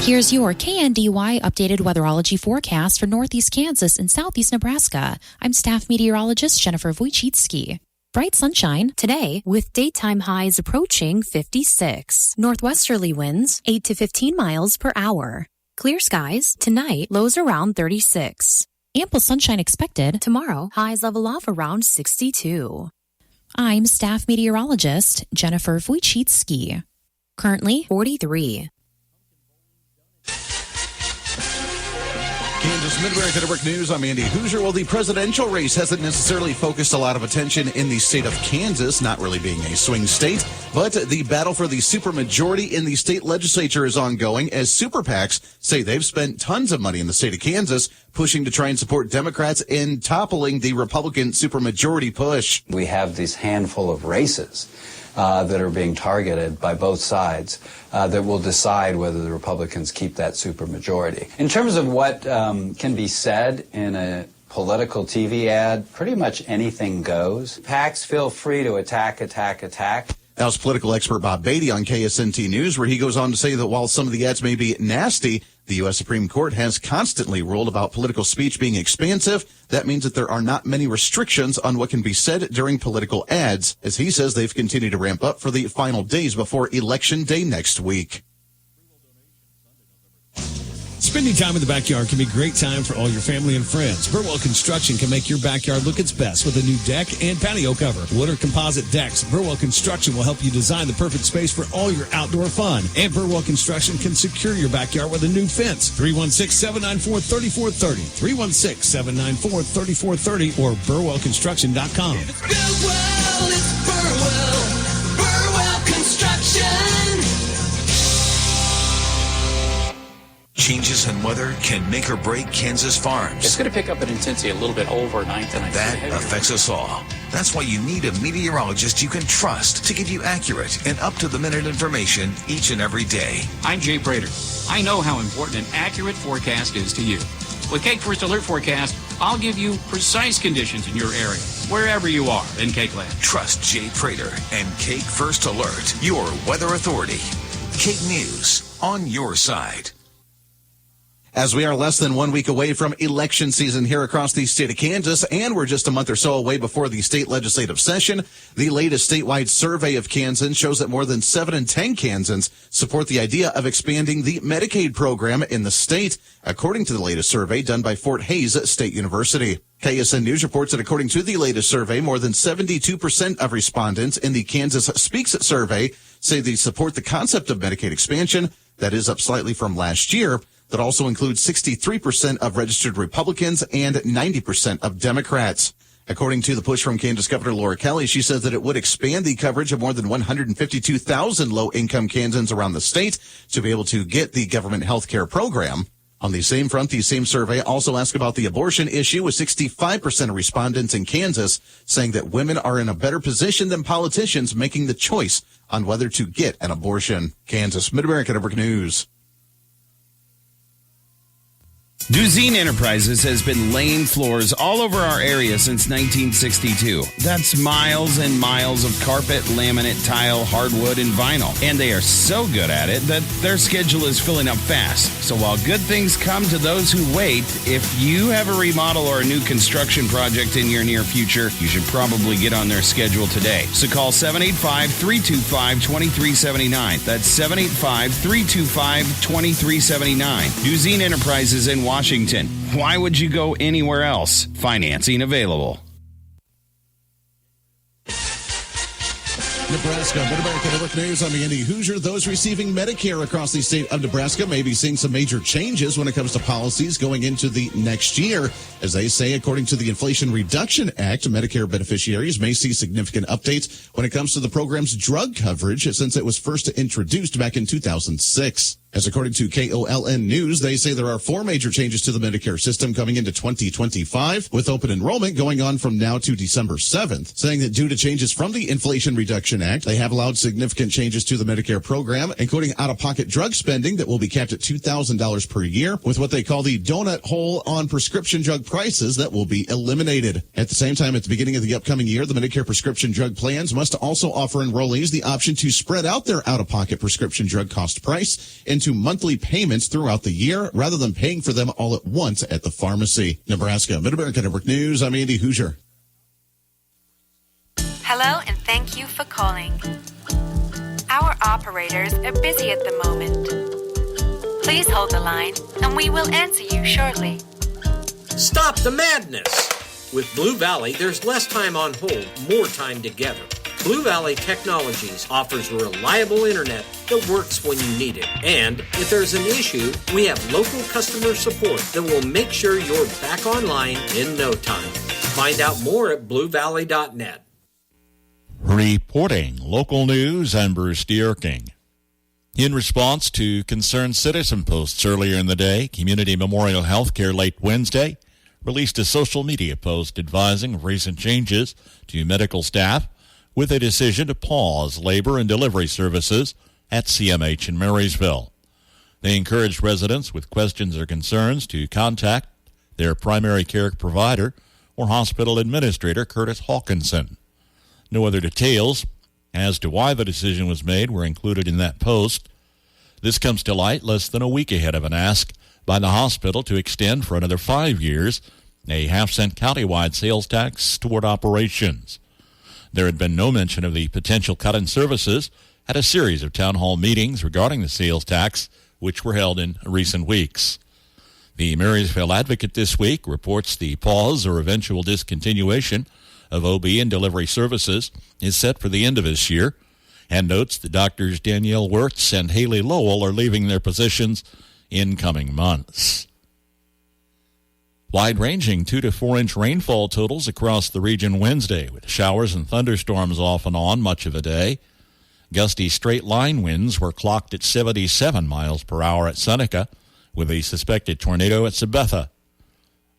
Here's your KNDY updated weatherology forecast for northeast Kansas and southeast Nebraska. I'm staff meteorologist Jennifer Wojcicki. Bright sunshine today with daytime highs approaching 56. Northwesterly winds 8 to 15 miles per hour. Clear skies tonight, lows around 36. Ample sunshine expected tomorrow, highs level off around 62. I'm staff meteorologist Jennifer Wojcicki. Currently 43. Kansas Mid-America Network News, I'm Andy Hoosier. Well, the presidential race hasn't necessarily focused a lot of attention in the state of Kansas, not really being a swing state, but the battle for the supermajority in the state legislature is ongoing as super PACs say they've spent tons of money in the state of Kansas pushing to try and support Democrats in toppling the Republican supermajority push. We have this handful of races that are being targeted by both sides that will decide whether the Republicans keep that supermajority. In terms of what can be said in a political TV ad, pretty much anything goes. PACs feel free to attack. House political expert Bob Beatty on KSNT News, where he goes on to say that while some of the ads may be nasty, the U.S. Supreme Court has constantly ruled about political speech being expansive. That means that there are not many restrictions on what can be said during political ads. As he says, they've continued to ramp up for the final days before Election Day next week. Spending time in the backyard can be a great time for all your family and friends. Burwell Construction can make your backyard look its best with a new deck and patio cover. Wood or composite decks, Burwell Construction will help you design the perfect space for all your outdoor fun. And Burwell Construction can secure your backyard with a new fence. 316-794-3430. 316-794-3430 or burwellconstruction.com. If it's Burwell, it's Burwell. Burwell Construction. Changes in weather can make or break Kansas farms. It's going to pick up in intensity a little bit overnight tonight. That affects us all. That's why you need a meteorologist you can trust to give you accurate and up-to-the-minute information each and every day. I'm Jay Prater. I know how important an accurate forecast is to you. With Cake First Alert Forecast, I'll give you precise conditions in your area, wherever you are in Cakeland. Trust Jay Prater and Cake First Alert, your weather authority. Cake News, on your side. As we are less than 1 week away from election season here across the state of Kansas, and we're just a month or so away before the state legislative session, the latest statewide survey of Kansans shows that more than 7 in 10 Kansans support the idea of expanding the Medicaid program in the state, according to the latest survey done by Fort Hays State University. KSN News reports that according to the latest survey, more than 72% of respondents in the Kansas Speaks survey say they support the concept of Medicaid expansion. That is up slightly from last year. That also includes 63% of registered Republicans and 90% of Democrats. According to the push from Kansas Governor Laura Kelly, she says that it would expand the coverage of more than 152,000 low-income Kansans around the state to be able to get the government health care program. On the same front, the same survey also asked about the abortion issue, with 65% of respondents in Kansas saying that women are in a better position than politicians making the choice on whether to get an abortion. Kansas Mid-America Network News. Duzine Enterprises has been laying floors all over our area since 1962. That's miles and miles of carpet, laminate, tile, hardwood, and vinyl. And they are so good at it that their schedule is filling up fast. So while good things come to those who wait, if you have a remodel or a new construction project in your near future, you should probably get on their schedule today. So call 785-325-2379. That's 785-325-2379. Duzine Enterprises in Washington. Why would you go anywhere else? Financing available. Nebraska, Mid-America Network News. I'm Andy Hoosier. Those receiving Medicare across the state of Nebraska may be seeing some major changes when it comes to policies going into the next year. As they say, according to the Inflation Reduction Act, Medicare beneficiaries may see significant updates when it comes to the program's drug coverage since it was first introduced back in 2006. As according to KOLN News, they say there are 4 major changes to the Medicare system coming into 2025, with open enrollment going on from now to December 7th, saying that due to changes from the Inflation Reduction Act, they have allowed significant changes to the Medicare program, including out-of-pocket drug spending that will be capped at $2,000 per year, with what they call the donut hole on prescription drug prices that will be eliminated. At the same time, at the beginning of the upcoming year, the Medicare prescription drug plans must also offer enrollees the option to spread out their out-of-pocket prescription drug cost price into into monthly payments throughout the year rather than paying for them all at once at the pharmacy. Nebraska Mid-America Network News, I'm Andy Hoosier. Hello, and thank you for calling. Our operators are busy at the moment. Please hold the line, and we will answer you shortly. Stop the madness! With Blue Valley, there's less time on hold, more time together. Blue Valley Technologies offers reliable internet that works when you need it. And if there's an issue, we have local customer support that will make sure you're back online in no time. Find out more at bluevalley.net. Reporting local news, I'm Bruce Dierking. In response to concerned citizen posts earlier in the day, Community Memorial Healthcare late Wednesday released a social media post advising of recent changes to medical staff with a decision to pause labor and delivery services at CMH in Marysville. They encouraged residents with questions or concerns to contact their primary care provider or hospital administrator, Curtis Hawkinson. No other details as to why the decision was made were included in that post. This comes to light less than a week ahead of an ask by the hospital to extend for another 5 years a half-cent countywide sales tax toward operations. There had been no mention of the potential cut in services at a series of town hall meetings regarding the sales tax, which were held in recent weeks. The Marysville Advocate this week reports the pause or eventual discontinuation of OB and delivery services is set for the end of this year, and notes that Doctors Danielle Wirtz and Haley Lowell are leaving their positions in coming months. Wide-ranging 2 to 4 inch rainfall totals across the region Wednesday, with showers and thunderstorms off and on much of the day. Gusty straight-line winds were clocked at 77 miles per hour at Seneca, with a suspected tornado at Sabetha.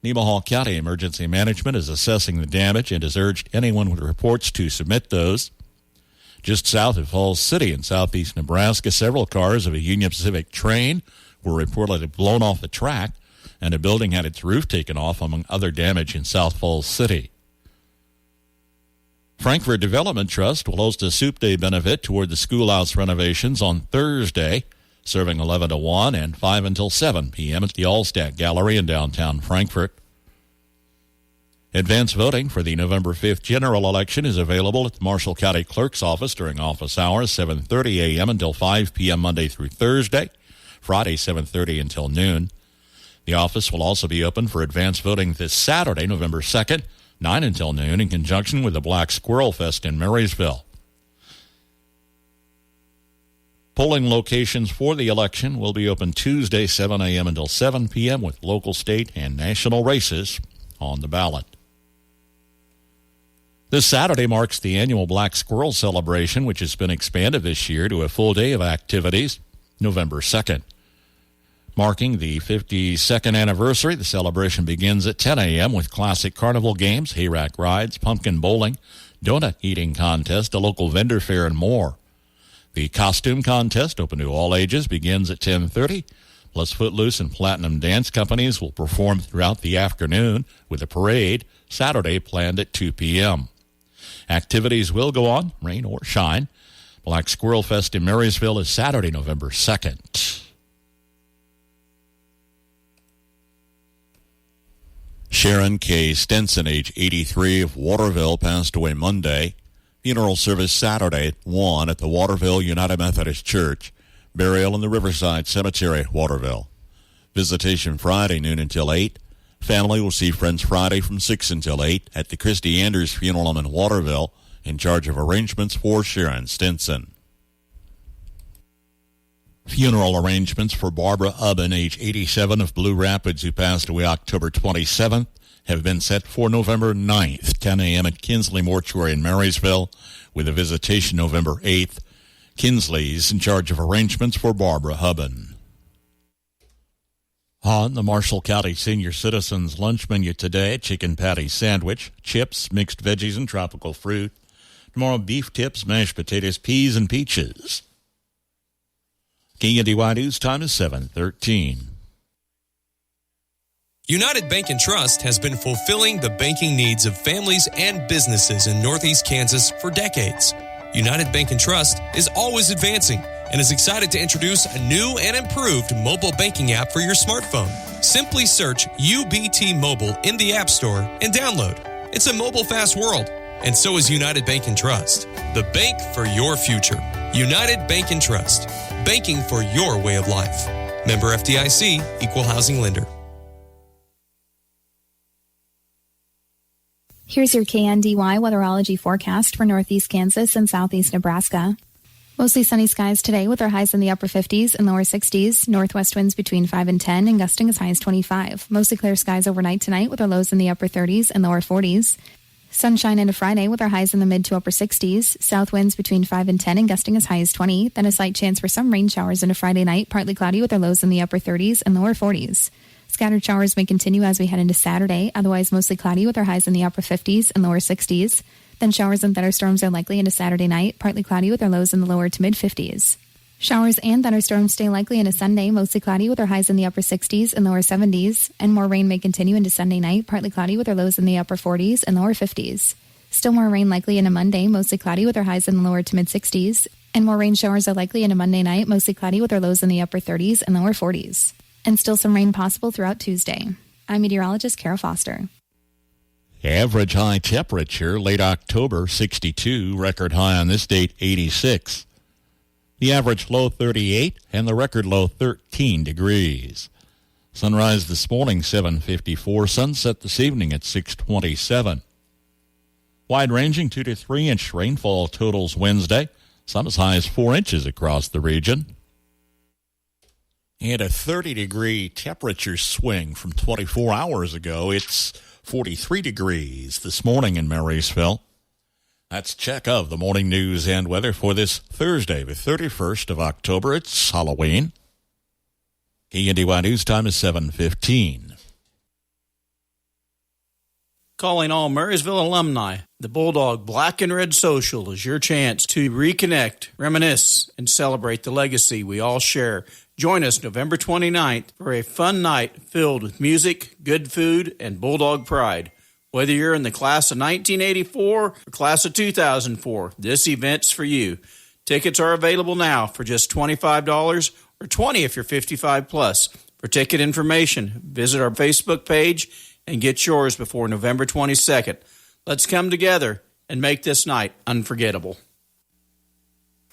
Nemaha County Emergency Management is assessing the damage and has urged anyone with reports to submit those. Just south of Falls City in southeast Nebraska, several cars of a Union Pacific train were reportedly blown off the track, and a building had its roof taken off, among other damage in South Falls City. Frankfurt Development Trust will host a soup day benefit toward the schoolhouse renovations on Thursday, serving 11 to 1 and 5 until 7 p.m. at the Allstat Gallery in downtown Frankfurt. Advance voting for the November 5th general election is available at the Marshall County Clerk's office during office hours, 7:30 a.m. until 5 p.m. Monday through Thursday, Friday 7:30 until noon. The office will also be open for advance voting this Saturday, November 2nd, 9 until noon, in conjunction with the Black Squirrel Fest in Marysville. Polling locations for the election will be open Tuesday, 7 a.m. until 7 p.m., with local, state, and national races on the ballot. This Saturday marks the annual Black Squirrel Celebration, which has been expanded this year to a full day of activities, November 2nd. Marking the 52nd anniversary, the celebration begins at 10 a.m. with classic carnival games, hayrack rides, pumpkin bowling, donut eating contest, a local vendor fair, and more. The costume contest, open to all ages, begins at 10:30, plus Footloose and Platinum Dance Companies will perform throughout the afternoon, with a parade Saturday planned at 2 p.m. Activities will go on, rain or shine. Black Squirrel Fest in Marysville is Saturday, November 2nd. Sharon K. Stenson, age 83, of Waterville, passed away Monday. Funeral service Saturday at 1 at the Waterville United Methodist Church. Burial in the Riverside Cemetery at Waterville. Visitation Friday, noon until 8. Family will see friends Friday from 6 until 8 at the Christy Anders Funeral Home in Waterville, in charge of arrangements for Sharon Stenson. Funeral arrangements for Barbara Ubben, age 87, of Blue Rapids, who passed away October 27th, have been set for November 9th, 10 a.m. at Kinsley Mortuary in Marysville, with a visitation November 8th. Kinsley's in charge of arrangements for Barbara Ubben. On the Marshall County Senior Citizens lunch menu today, chicken patty sandwich, chips, mixed veggies, and tropical fruit. Tomorrow, beef tips, mashed potatoes, peas, and peaches. KNDY News time is 7:13. United Bank and Trust has been fulfilling the banking needs of families and businesses in Northeast Kansas for decades. United Bank and Trust is always advancing and is excited to introduce a new and improved mobile banking app for your smartphone. Simply search UBT Mobile in the App Store and download. It's a mobile-fast world, and so is United Bank and Trust, the bank for your future. United Bank and Trust, banking for your way of life. Member FDIC, Equal Housing Lender. Here's your KNDY weatherology forecast for northeast Kansas and southeast Nebraska. Mostly sunny skies today with our highs in the upper 50s and lower 60s. Northwest winds between 5 and 10 and gusting as high as 25. Mostly clear skies overnight tonight with our lows in the upper 30s and lower 40s. Sunshine into Friday with our highs in the mid to upper 60s. South winds between 5 and 10 and gusting as high as 20. Then a slight chance for some rain showers into Friday night, partly cloudy with our lows in the upper 30s and lower 40s. Scattered showers may continue as we head into Saturday, otherwise mostly cloudy with our highs in the upper 50s and lower 60s. Then showers and thunderstorms are likely into Saturday night, partly cloudy with our lows in the lower to mid-50s. Showers and thunderstorms stay likely into Sunday, mostly cloudy with our highs in the upper 60s and lower 70s. And more rain may continue into Sunday night, partly cloudy with our lows in the upper 40s and lower 50s. Still more rain likely into Monday, mostly cloudy with our highs in the lower to mid-60s. And more rain showers are likely into Monday night, mostly cloudy with our lows in the upper 30s and lower 40s. And still some rain possible throughout Tuesday. I'm meteorologist Kara Foster. Average high temperature, late October, 62. Record high on this date, 86. The average low, 38, and the record low, 13 degrees. Sunrise this morning, 7:54. Sunset this evening at 6:27. Wide-ranging 2 to 3 inch rainfall totals Wednesday. Some as high as 4 inches across the region. And a 30-degree temperature swing from 24 hours ago. It's 43 degrees this morning in Marysville. That's check of the morning news and weather for this Thursday, the 31st of October. It's Halloween. KNDY News Time is 7:15. Calling all Marysville alumni, the Bulldog Black and Red Social is your chance to reconnect, reminisce, and celebrate the legacy we all share. Join us November 29th for a fun night filled with music, good food, and Bulldog pride. Whether you're in the class of 1984 or class of 2004, this event's for you. Tickets are available now for just $25 or $20 if you're 55 plus. For ticket information, visit our Facebook page and get yours before November 22nd. Let's come together and make this night unforgettable.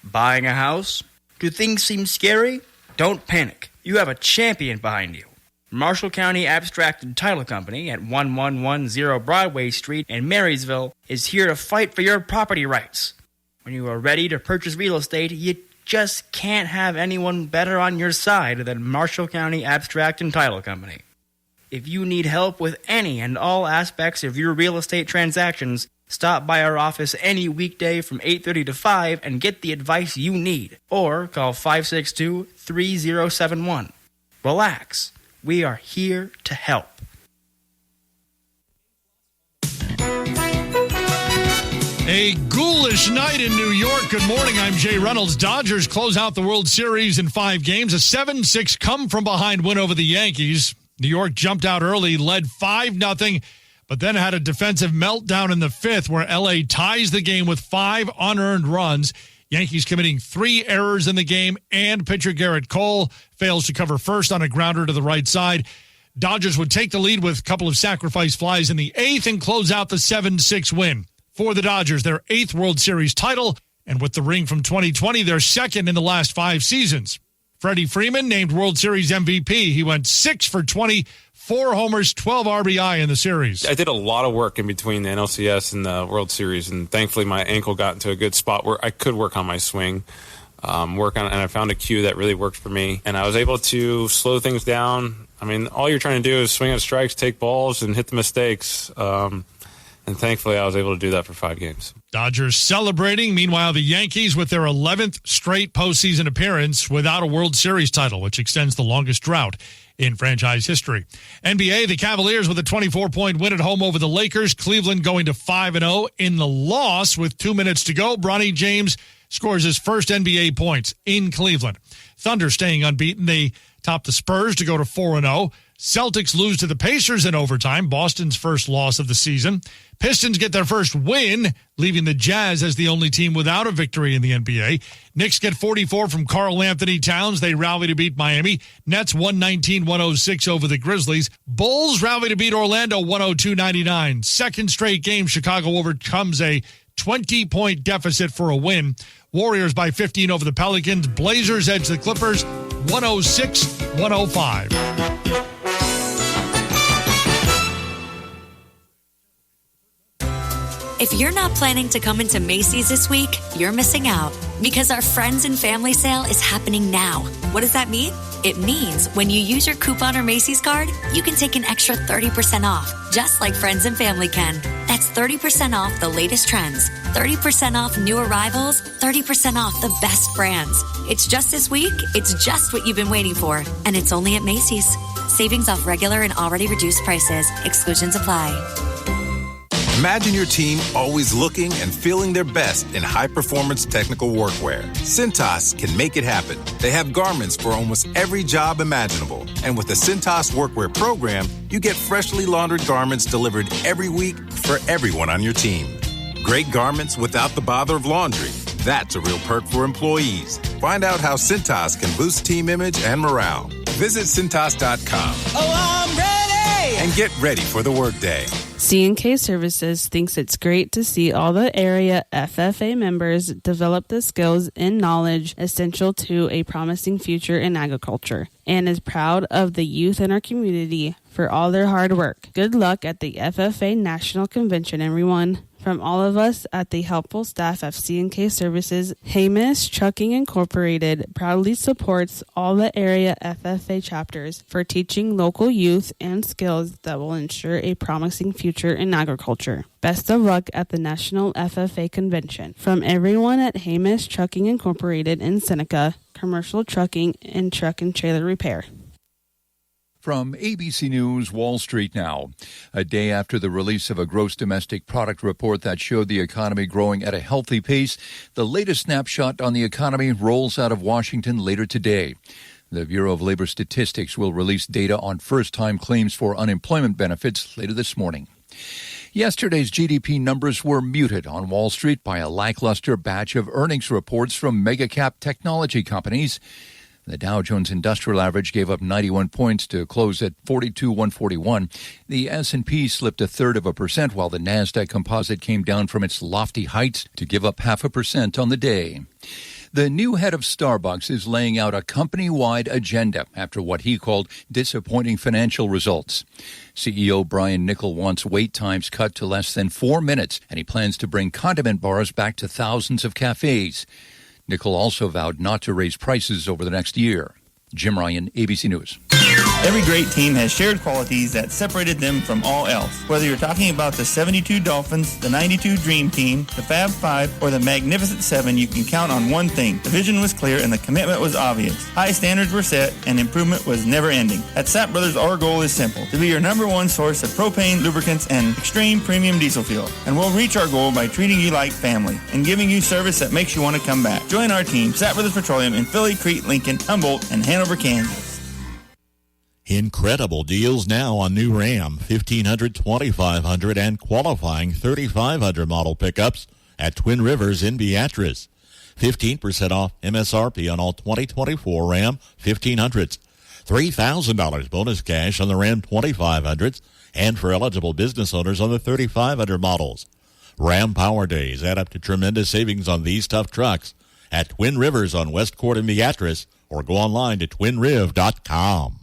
Buying a house? Do things seem scary? Don't panic. You have a champion behind you. Marshall County Abstract and Title Company at 1110 Broadway Street in Marysville is here to fight for your property rights. When you are ready to purchase real estate, you just can't have anyone better on your side than Marshall County Abstract and Title Company. If you need help with any and all aspects of your real estate transactions, stop by our office any weekday from 8:30 to 5 and get the advice you need. Or call 562-3071. Relax. We are here to help. A ghoulish night in New York. Good morning. I'm Jay Reynolds. Dodgers close out the World Series in 5 games. A 7-6 come-from-behind win over the Yankees. New York jumped out early, led 5-0, but then had a defensive meltdown in the 5th where L.A. ties the game with 5 unearned runs. Yankees committing 3 errors in the game, and pitcher Garrett Cole fails to cover first on a grounder to the right side. Dodgers would take the lead with a couple of sacrifice flies in the 8th and close out the 7-6 win. For the Dodgers, their 8th World Series title, and with the ring from 2020, their 2nd in the last 5 seasons. Freddie Freeman named World Series MVP. He went 6 for 20, 4 homers, 12 RBI in the series. I did a lot of work in between the NLCS and the World Series, and thankfully my ankle got into a good spot where I could work on my swing, and I found a cue that really worked for me, and I was able to slow things down. I mean, all you're trying to do is swing at strikes, take balls, and hit the mistakes, and thankfully I was able to do that for 5 games. Dodgers celebrating. Meanwhile, the Yankees with their 11th straight postseason appearance without a World Series title, which extends the longest drought in franchise history. NBA, the Cavaliers with a 24-point win at home over the Lakers. Cleveland going to 5-0 in the loss with 2 minutes to go. Bronny James scores his first NBA points in Cleveland. Thunder staying unbeaten. They top the Spurs to go to 4-0. Celtics lose to the Pacers in overtime, Boston's first loss of the season. Pistons get their first win, leaving the Jazz as the only team without a victory in the NBA. Knicks get 44 from Karl Anthony Towns. They rally to beat Miami. Nets 119-106 over the Grizzlies. Bulls rally to beat Orlando 102-99. Second straight game, Chicago overcomes a 20-point deficit for a win. Warriors by 15 over the Pelicans. Blazers edge the Clippers 106-105. If you're not planning to come into Macy's this week, you're missing out because our Friends and Family Sale is happening now. What does that mean? It means when you use your coupon or Macy's card, you can take an extra 30% off, just like Friends and Family can. That's 30% off the latest trends, 30% off new arrivals, 30% off the best brands. It's just this week. It's just what you've been waiting for. And it's only at Macy's. Savings off regular and already reduced prices. Exclusions apply. Imagine your team always looking and feeling their best in high-performance technical workwear. Cintas can make it happen. They have garments for almost every job imaginable. And with the Cintas Workwear program, you get freshly laundered garments delivered every week for everyone on your team. Great garments without the bother of laundry. That's a real perk for employees. Find out how Cintas can boost team image and morale. Visit Cintas.com. Oh, I'm ready! And get ready for the workday. C&K Services thinks it's great to see all the area FFA members develop the skills and knowledge essential to a promising future in agriculture, and is proud of the youth in our community for all their hard work. Good luck at the FFA National Convention, everyone. From all of us at the helpful staff of C&K Services, Hamish Trucking Incorporated proudly supports all the area FFA chapters for teaching local youth and skills that will ensure a promising future in agriculture. Best of luck at the National FFA Convention. From everyone at Hamish Trucking Incorporated in Seneca, commercial trucking and truck and trailer repair. From ABC News, Wall Street now. A day after the release of a gross domestic product report that showed the economy growing at a healthy pace, the latest snapshot on the economy rolls out of Washington later today. The Bureau of Labor Statistics will release data on first-time claims for unemployment benefits later this morning. Yesterday's GDP numbers were muted on Wall Street by a lackluster batch of earnings reports from mega-cap technology companies. The Dow Jones Industrial Average gave up 91 points to close at 42,141. The S&P slipped 1/3%, while the Nasdaq Composite came down from its lofty heights to give up 0.5% on the day. The new head of Starbucks is laying out a company-wide agenda after what he called disappointing financial results. CEO Brian Niccol wants wait times cut to less than 4 minutes, and he plans to bring condiment bars back to thousands of cafes. Niccol also vowed not to raise prices over the next year. Jim Ryan, ABC News. Every great team has shared qualities that separated them from all else. Whether you're talking about the 72 Dolphins, the 92 Dream Team, the Fab Five, or the Magnificent Seven, you can count on one thing. The vision was clear and the commitment was obvious. High standards were set and improvement was never ending. At Sapp Brothers, our goal is simple: to be your number one source of propane, lubricants, and extreme premium diesel fuel. And we'll reach our goal by treating you like family and giving you service that makes you want to come back. Join our team, Sapp Brothers Petroleum, in Philly, Crete, Lincoln, Humboldt, and Hanover, Kansas. Incredible deals now on new Ram 1500, 2500, and qualifying 3500 model pickups at Twin Rivers in Beatrice. 15% off MSRP on all 2024 Ram 1500s. $3,000 bonus cash on the Ram 2500s, and for eligible business owners on the 3500 models. Ram Power Days add up to tremendous savings on these tough trucks at Twin Rivers on West Court in Beatrice, or go online to twinriv.com.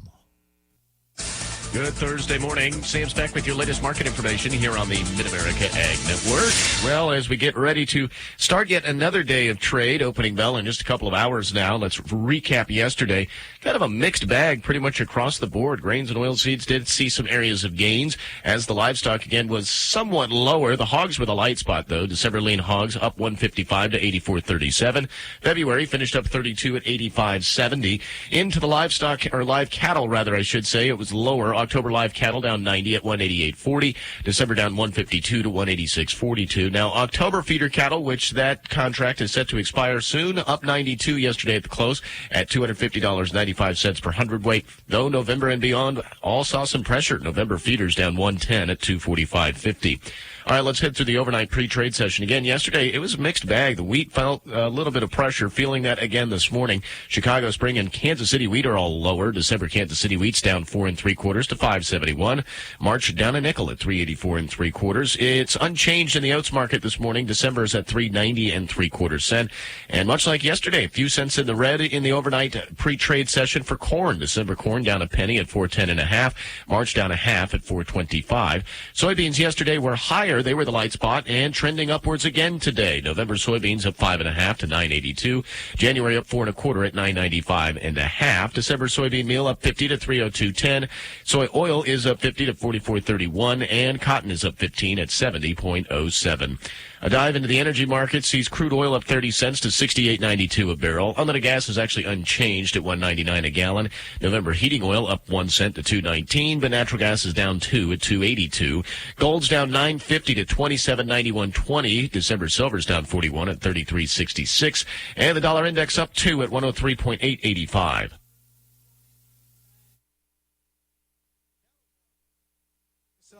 Good Thursday morning. Sam Speck with your latest market information here on the Mid-America Ag Network. Well, as we get ready to start yet another day of trade, opening bell in just a couple of hours now, let's recap yesterday. Kind of a mixed bag pretty much across the board. Grains and oilseeds did see some areas of gains, as the livestock, again, was somewhat lower. The hogs were the light spot, though. December lean hogs up 155 to 84.37. February finished up 32 at 85.70. Into the livestock, or live cattle, rather, I should say, it was lower. October live cattle down 90 at 188.40. December down 152 to 186.42. Now, October feeder cattle, which that contract is set to expire soon, up 92 yesterday at the close at $250.95 per hundredweight. Though November and beyond all saw some pressure. November feeders down 110 at 245.50. All right, let's head through the overnight pre-trade session again. Yesterday, it was a mixed bag. The wheat felt a little bit of pressure, feeling that again this morning. Chicago Spring and Kansas City wheat are all lower. December Kansas City wheat's down 4 3/4 to 571. March down a nickel at 384 3/4. It's unchanged in the oats market this morning. December is at 390 3/4 cents. And much like yesterday, a few cents in the red in the overnight pre-trade session for corn. December corn down a penny at 410 1/2. March down a half at 425. Soybeans yesterday were higher. They were the light spot and trending upwards again today. November soybeans up 5 1/2 to 982. January up 4 1/4 at 995 1/2. December soybean meal up 50 to 302.10. Soy oil is up 50 to 44.31, and cotton is up 15 at 70.07. A dive into the energy market sees crude oil up 30 cents to 68.92 a barrel. Unleaded gas is actually unchanged at 1.99 a gallon. November heating oil up 1 cent to 2.19, but natural gas is down 2 at 2.82. Gold's down 9.50 to 27.91.20. December silver's down 41 at 33.66, and the dollar index up 2 at 103.885.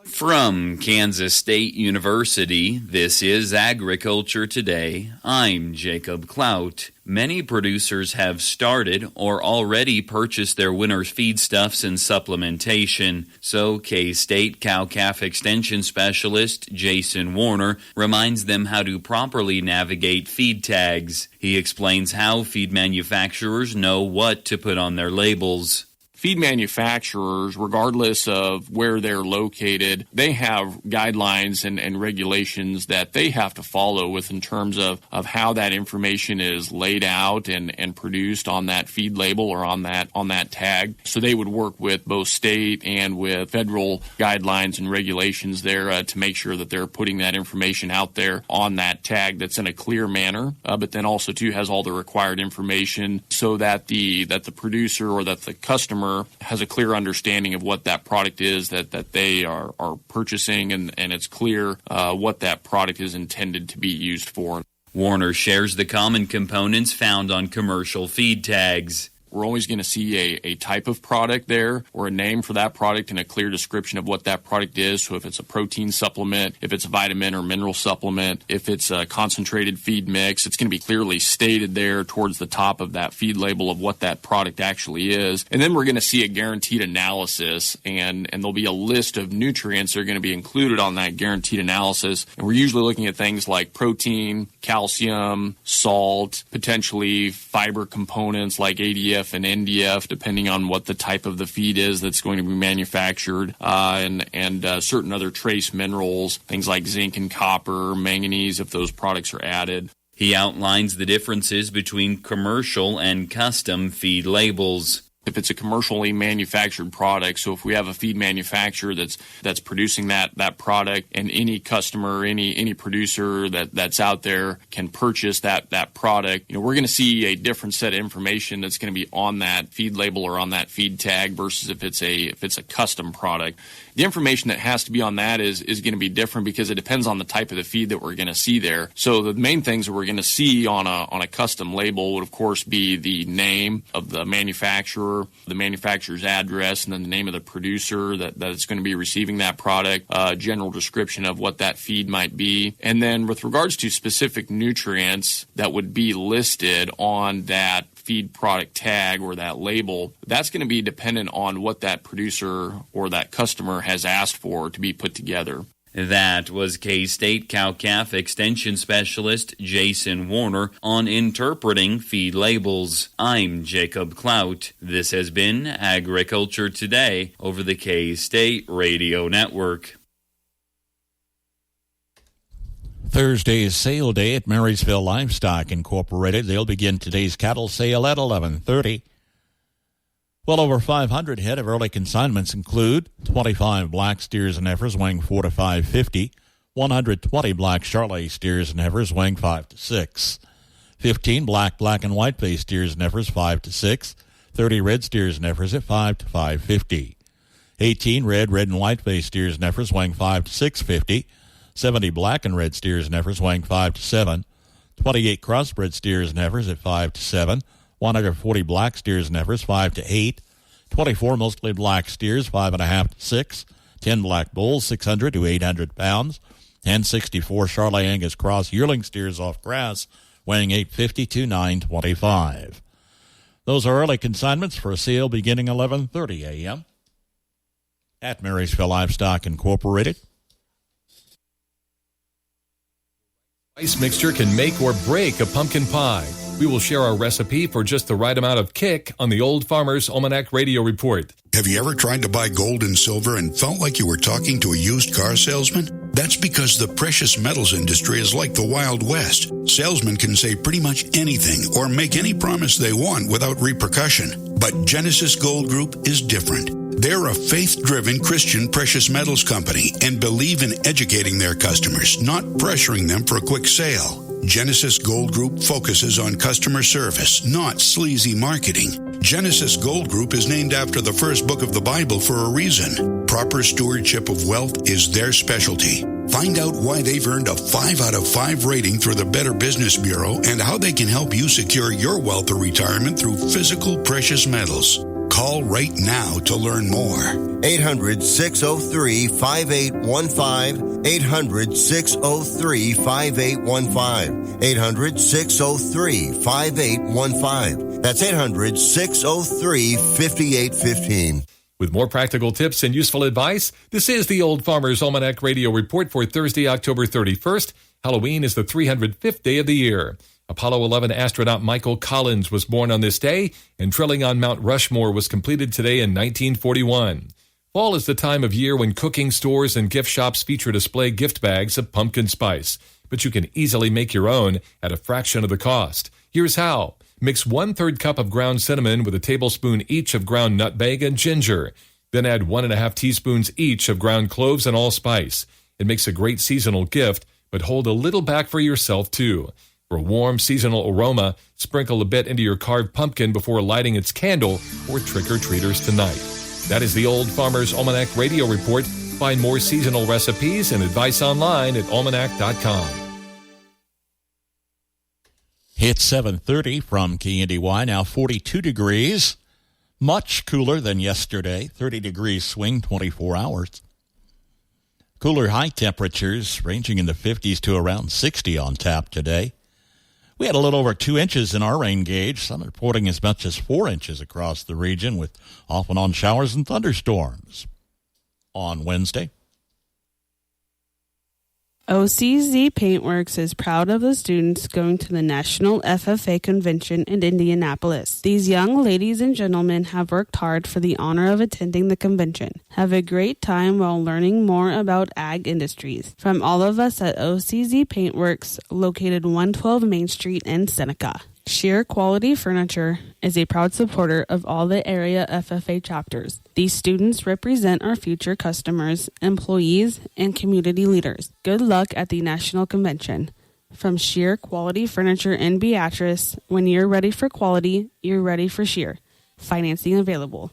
From Kansas State University, this is Agriculture Today. I'm Jacob Clout. Many producers have started or already purchased their winter's feedstuffs and supplementation. So K-State Cow-Calf Extension Specialist Jason Warner reminds them how to properly navigate feed tags. He explains how feed manufacturers know what to put on their labels. Feed manufacturers, regardless of where they're located, they have guidelines and regulations that they have to follow with in terms of how that information is laid out and produced on that feed label or on that tag. So they would work with both state and with federal guidelines and regulations there to make sure that they're putting that information out there on that tag that's in a clear manner, but then also too has all the required information so that the producer or that the customer has a clear understanding of what that product is that they are purchasing, and it's clear what that product is intended to be used for. Warner shares the common components found on commercial feed tags. We're always going to see a type of product there or a name for that product and a clear description of what that product is. So if it's a protein supplement, if it's a vitamin or mineral supplement, if it's a concentrated feed mix, it's going to be clearly stated there towards the top of that feed label of what that product actually is. And then we're going to see a guaranteed analysis, and there'll be a list of nutrients that are going to be included on that guaranteed analysis. And we're usually looking at things like protein, calcium, salt, potentially fiber components like ADF and NDF, depending on what the type of the feed is that's going to be manufactured, and certain other trace minerals, things like zinc and copper, manganese, if those products are added. He outlines the differences between commercial and custom feed labels. If it's a commercially manufactured product, so if we have a feed manufacturer that's producing that product, and any customer, any producer that's out there can purchase that product, we're going to see a different set of information that's going to be on that feed label or on that feed tag versus if it's a custom product. The information that has to be on that is going to be different because it depends on the type of the feed that we're going to see there. So the main things that we're going to see on a custom label would of course be the name of the manufacturer, the manufacturer's address, and then the name of the producer that it's going to be receiving that product, general description of what that feed might be. And then with regards to specific nutrients that would be listed on that feed product tag or that label, that's going to be dependent on what that producer or that customer has asked for to be put together. That was K-State Cow-Calf Extension Specialist Jason Warner on interpreting feed labels. I'm Jacob Clout. This has been Agriculture Today over the K-State Radio Network. Thursday is sale day at Marysville Livestock Incorporated. They'll begin today's cattle sale at 11:30. Well over 500 head of early consignments include 25 black steers and heifers weighing 4 to 550, 120 black Charolais steers and heifers weighing 5 to 6, 15 black and white-faced steers and heifers 5 to 6, 30 red steers and heifers at 5 to 550. 18 red and white-faced steers and heifers weighing 5 to 650. 70 black and red steers and heifers weighing 5 to 7. 28 crossbred steers and heifers at 5 to 7. 140 black steers and heifers 5 to 8. 24 mostly black steers 5.5 to 6. 10 black bulls 600 to 800 pounds. And 64 Charolais Angus cross yearling steers off grass weighing 850 to 925. Those are early consignments for a sale beginning 11:30 a.m. at Marysville Livestock Incorporated. Ice mixture can make or break a pumpkin pie. We will share our recipe for just the right amount of kick on the Old Farmer's Almanac Radio Report. Have you ever tried to buy gold and silver and felt like you were talking to a used car salesman? That's because the precious metals industry is like the Wild West. Salesmen can say pretty much anything or make any promise they want without repercussion. But Genesis Gold Group is different. They're a faith-driven Christian precious metals company and believe in educating their customers, not pressuring them for a quick sale. Genesis Gold Group focuses on customer service, not sleazy marketing. Genesis Gold Group is named after the first book of the Bible for a reason. Proper stewardship of wealth is their specialty. Find out why they've earned a 5 out of 5 rating through the Better Business Bureau and how they can help you secure your wealth or retirement through physical precious metals. Call right now to learn more. 800-603-5815. 800-603-5815. 800-603-5815. That's 800-603-5815. With more practical tips and useful advice, this is the Old Farmer's Almanac Radio Report for Thursday, October 31st. Halloween is the 305th day of the year. Apollo 11 astronaut Michael Collins was born on this day, and drilling on Mount Rushmore was completed today in 1941. Fall is the time of year when cooking stores and gift shops feature display gift bags of pumpkin spice, but you can easily make your own at a fraction of the cost. Here's how. Mix 1/3 cup of ground cinnamon with a tablespoon each of ground nutmeg and ginger. Then add 1.5 teaspoons each of ground cloves and allspice. It makes a great seasonal gift, but hold a little back for yourself too. For a warm seasonal aroma, sprinkle a bit into your carved pumpkin before lighting its candle for trick-or-treaters tonight. That is the Old Farmer's Almanac Radio Report. Find more seasonal recipes and advice online at almanac.com. It's 7:30 from KNDY, now 42 degrees. Much cooler than yesterday, 30 degrees swing, 24 hours. Cooler high temperatures ranging in the 50s to around 60 on tap today. We had a little over 2 inches in our rain gauge, some reporting as much as 4 inches across the region with off and on showers and thunderstorms. On Wednesday, OCZ Paintworks is proud of the students going to the National FFA Convention in Indianapolis. These young ladies and gentlemen have worked hard for the honor of attending the convention. Have a great time while learning more about ag industries. From all of us at OCZ Paintworks, located 112 Main Street in Seneca. Sheer Quality Furniture is a proud supporter of all the area FFA chapters. These students represent our future customers, employees, and community leaders. Good luck at the National Convention. From Sheer Quality Furniture in Beatrice, when you're ready for quality, you're ready for Sheer. Financing available.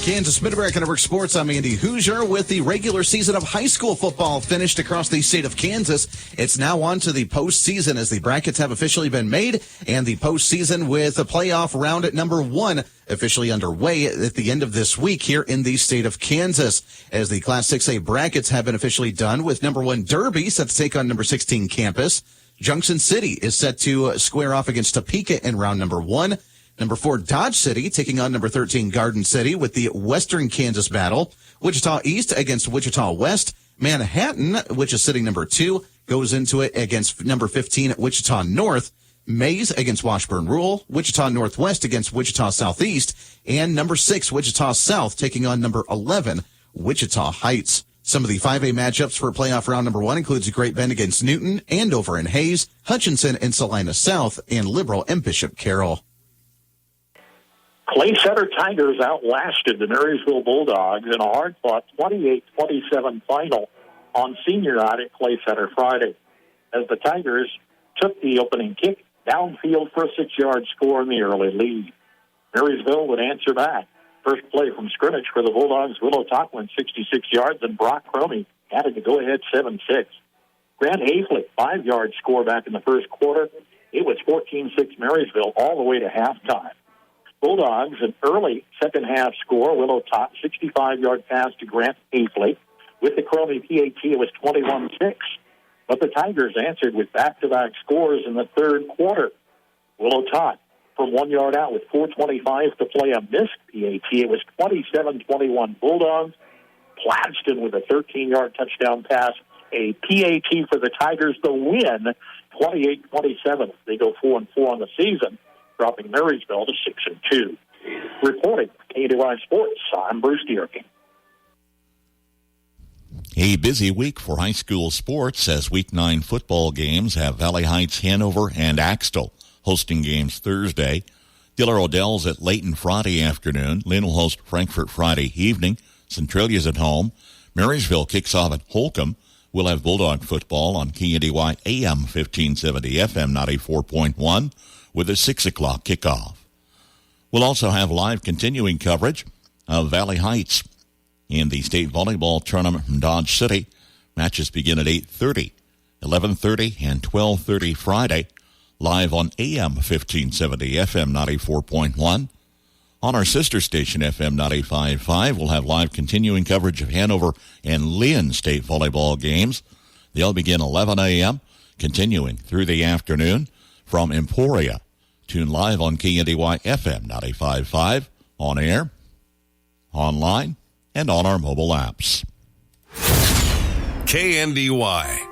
Kansas Mid-America Network Sports, I'm Andy Hoosier. With the regular season of high school football finished across the state of Kansas, it's now on to the postseason as the brackets have officially been made, and the postseason with a playoff round at number 1 officially underway at the end of this week here in the state of Kansas. As the Class 6A brackets have been officially done, with number 1 Derby set to take on number 16 Campus. Junction City is set to square off against Topeka in round number 1. Number 4, Dodge City, taking on number 13, Garden City, with the Western Kansas battle. Wichita East against Wichita West. Manhattan, which is sitting number 2, goes into it against number 15, Wichita North. Maize against Washburn Rural. Wichita Northwest against Wichita Southeast. And number 6, Wichita South, taking on number 11, Wichita Heights. Some of the 5A matchups for playoff round number 1 includes Great Bend against Newton, Andover and Hayes, Hutchinson and Salina South, and Liberal and Bishop Carroll. Clay Center Tigers outlasted the Marysville Bulldogs in a hard-fought 28-27 final on senior night at Clay Center Friday, as the Tigers took the opening kick downfield for a 6-yard score in the early lead. Marysville would answer back. First play from scrimmage for the Bulldogs. Willow Tot went 66 yards, and Brock Cromie added the go-ahead 7-6. Grant Hazley, 5-yard score back in the first quarter. It was 14-6 Marysville all the way to halftime. Bulldogs, an early second-half score. Willow Tot, 65-yard pass to Grant Hazley. With the Cromie PAT, it was 21-6. But the Tigers answered with back-to-back scores in the third quarter. Willow Tot, from 1 yard out with 4:25 to play, a missed PAT. It was 27-21 Bulldogs. Pladston with a 13-yard touchdown pass. A PAT for the Tigers, the win, 28-27. They go 4-4 on the season, dropping Marysville to 6-2. Reporting KNDY Sports, I'm Bruce Dierking. A busy week for high school sports as Week 9 football games have Valley Heights, Hanover, and Axtell hosting games Thursday. Diller Odell's at Layton Friday afternoon. Lynn will host Frankfort Friday evening. Centralia's at home. Marysville kicks off at Holcomb. We'll have Bulldog football on KNDY AM 1570 FM 94.1 with a 6 o'clock kickoff. We'll also have live continuing coverage of Valley Heights in the state volleyball tournament from Dodge City. Matches begin at 8:30, 11:30, and 12:30 Friday, live on AM 1570 FM 94.1. On our sister station, FM 95.5, we'll have live continuing coverage of Hanover and Lynn state volleyball games. They'll begin 11 a.m., continuing through the afternoon from Emporia. Tune live on KNDY FM 95.5, on air, online, and on our mobile apps. KNDY.